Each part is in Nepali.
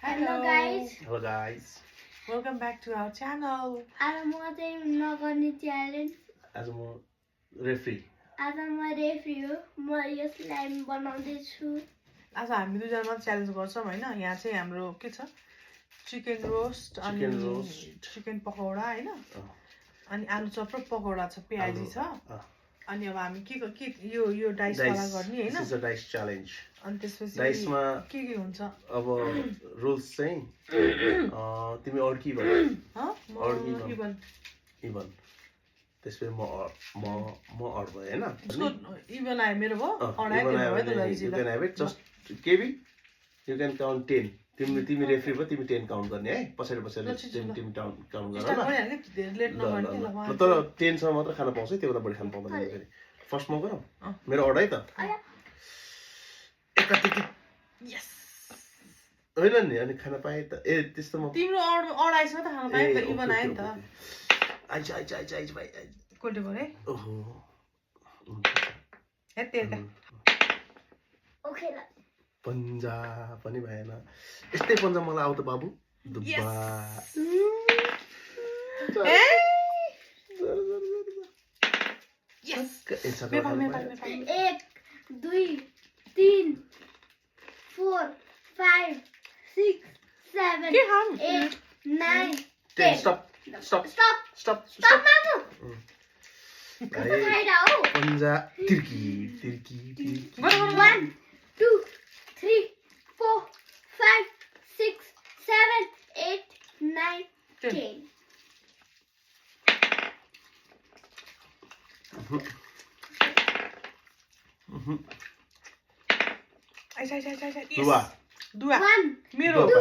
Hello guys. Hello guys. Welcome back to our channel. आज म चाहिँ नगर्ने च्यालेन्ज आज म रेफ्री आज म रेफ्री हो म यसलाई बनाउँदै छु आज हामी दुईजना मात्र च्यालेन्ज गर्छौं हैन यहाँ चाहिँ हाम्रो के छ चिकन रोस्ट अनि चिकन पकौडा हैन अनि आलु चप र पकौडा छ प्याजी छ अनि अब हामी के यो डाइस वाला गर्ने हैन this is a dice challenge अनि त्यसपछि डाइसमा के हुन्छ अब रुल्स चाहिँ तिमी अड्की भन अड्की इभन त्यसपछि म अड भए हैन उसको इभन आयो मेरो भयो अडाइ दिनु भयो त guys you can have it just KB you can count 10 तिमी रेफ्री भयो तिमी 10 काउन्ट गर्ने है पछाडी तिमी काउन्ट गर न तर 10 सम्म मात्र खान पाउँछ त्यो भन्दा बढी खान पाउँदैन फेरि फर्स्ट म गरौँ मेरो अड है त एकातिर यस होइन नि अनि खान पाए त ए त्यस्तो म तिम्रो अडाइ छ त खान पाए त इभन आयो नि त आइज भाइ कोल्टे गरे ओहो हे तेलका ओके ल पन्जा पनि भएन यस्तै पन्जा मलाई आउ त बाबु दुब्बा यस एक दुई तीन 4 5 6 7 8 9 10 स्टप मामु पन्जा तिर्की 1 2 3 4 5 6 7 8 9 10 आइस दुवा दुवा 1 मेरो 2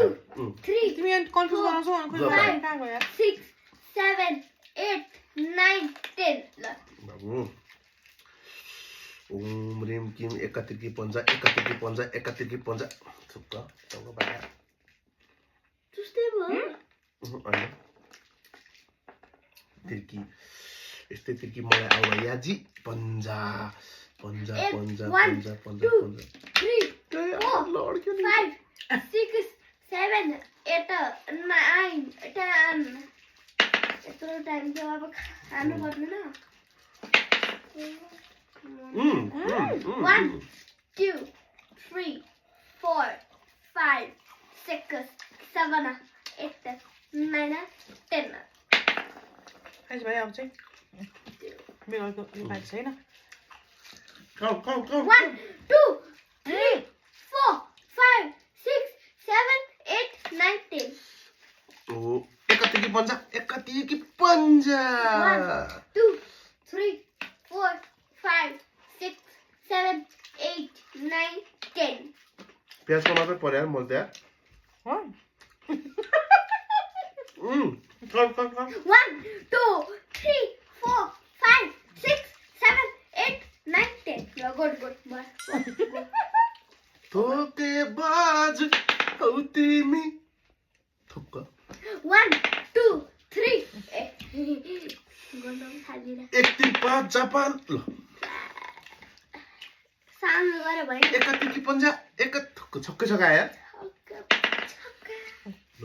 3 तिमी कन्फ्युज गराउँछौ अनि खोइ कहाँ गयो 6 7 8 9 10 ल बाबु ओम रिम किम एकातिर्की पन्जा थुक्क चौक बाया तुस्ते भयो होइन तिर्की यस्तै तिर्की मलाई आउला याजी पन्जा 1 2 3 4 5 6 7 8 9 10 यत्रो टाइम चाहिँ अब खानु पर्दैन 1 2 3 4 5 6 7 8 9 10 आइस भाइ अब चाहिँ मेरो यो बाइक छैन Come. 1 2 3 4 5 6 7 8 9 10 Oh, एकातिर्की पन्जा 1 2 3 4 5 6 7 8 9 10 प्याजको मात्रै पर्यो यार मैले त्यहाँ हो 1 2 3 4 5 6 7 8 9 10 ल गुड थोके बाज हौ तिमी थुक्क 1 2 3 गन्धम खादिरा 1 3 5 जापान ल सानो गरे भयो एकातिर्की पन्जा थुक्क छक्कै छकायो यार ल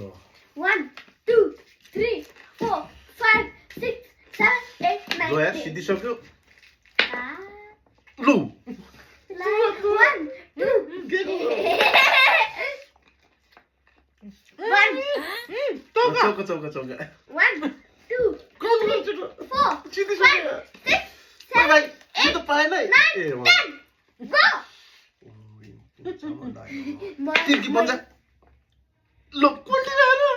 1 2 3 4 5 6 7 8 9 ल यार सिद्धिसक्यो ल 1 2 चौका 1 2 3 4 5 6 7 भाइ यो त पाएन है 9 10 गो तिर्की पन्जा ल कोल्टी जानु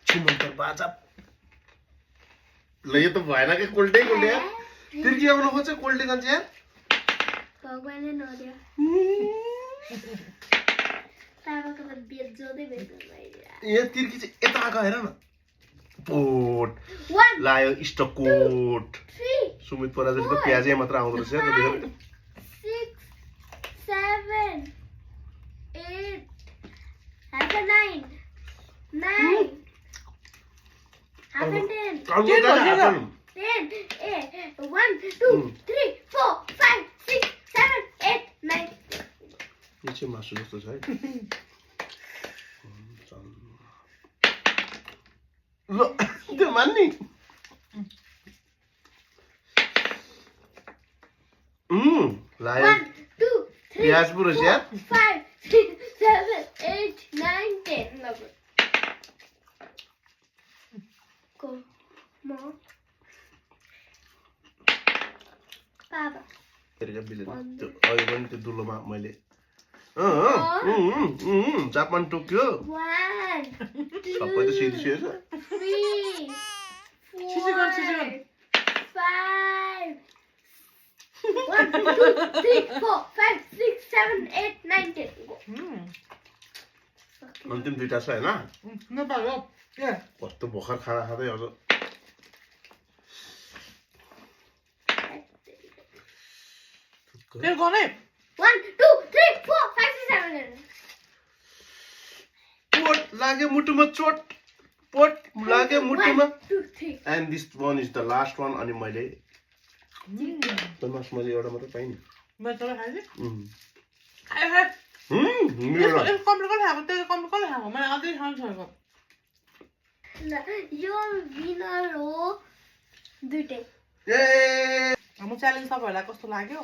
छुमन्त बाजा ल यो त भएन के कोल्टे यार तिर्की आउनु खोज्छ कोल्टे जान्छ यार भगवानले नदियो तामाको त बेज्जोदै यहाँ तिर्की चाहिँ यता आएको हेर न पोट 1 लायो स्टकोट 3 सुमित पराजुलीको प्याजै मात्र आउँदो रहेछ 6 7 8 half a 9 half a 10 1 2 3 4 5 6 7 8 9 यो चाहिँ मासु जस्तो छ है ल त्यो मान्ने लायो 1, 2, 3, प्याज पुरो 4, स्या 5, 6, 7, 8, 9, 10. Love it. Go, Mom. Papa. फेरिका बिलेन त्यो अहिले पनि त्यो दुलोमा मैले जापान टोक्यो 1, 2, सबै त सिधिसकेछ 3, Chichigan, 5. 1, 2, 3, 4, 5, 6, 7, 8, 9, 10. Go. अन्तिम दुईटा छ हैन नेपाल हो ए कस्तो भर्खर खाना खाँदै अझ फेरि गर्ने 1, 2, 3, 4, 5, 6, 7, 8. पोट लाग्यो मुटुमा चोट पोट लाग्यो मुटुमा 1, 2, 3. And this one is the last one अनि मैले तमास मैले एउटा मात्रै पाएँ नि म तल खाइदिए मेरो कम्प्लिट कसले खाएको त्यो कम्प्लिट कसले खाएको मैले अझै खानु छोडेको यो विनर हो दुईटै ए हाम्रो च्यालेन्ज तपाईँहरूलाई कस्तो लाग्यो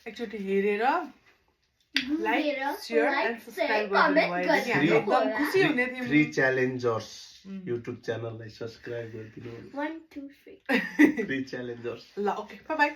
एकचोटि हेरेर लाइक सेयर एन्ड सब्सक्राइब गरिदिनु भयो भने हामी एकदम खुसी हुने थियौँ 3 च्यालेन्जर्स युट्युब च्यानललाई सब्स्क्राइब गरिदिनु 1, 2, 3. 3 च्यालेन्जर्स ल ओके बाइ बाइ